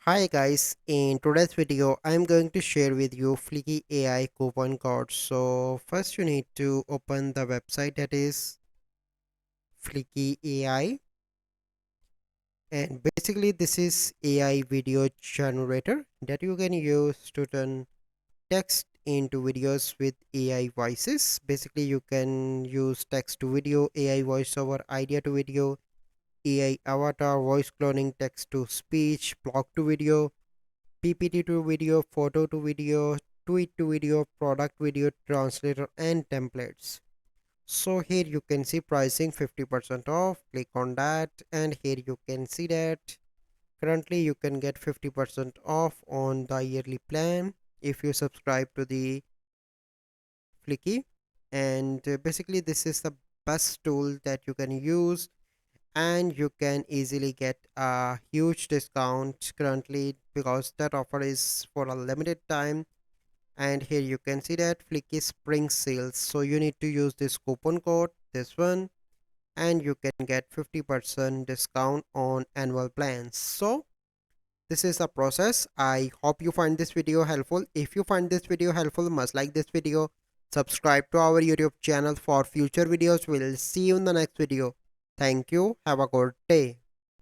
Hi guys, in today's video I'm going to share with you Fliki AI coupon code. So first you need to open the website, that is Fliki AI, and basically this is AI video generator that you can use to turn text into videos with AI voices. Basically you can use text to video, AI voiceover, idea to video, AI avatar, voice cloning, text to speech, blog to video, PPT to video, photo to video, tweet to video, product video, translator, and templates. So here you can see pricing 50% off. Click on that, and here you can see that currently you can get 50% off on the yearly plan if you subscribe to the Fliki. And basically, this is the best tool that you can use, and you can easily get a huge discount currently because that offer is for a limited time. And here you can see that Fliki spring sales, so you need to use this coupon code, this one, and you can get 50% discount on annual plans. So this is the process. I hope you find this video helpful. If you find this video helpful, must like this video, subscribe to our YouTube channel for future videos. We'll see you in the next video. Thank you, have a good day.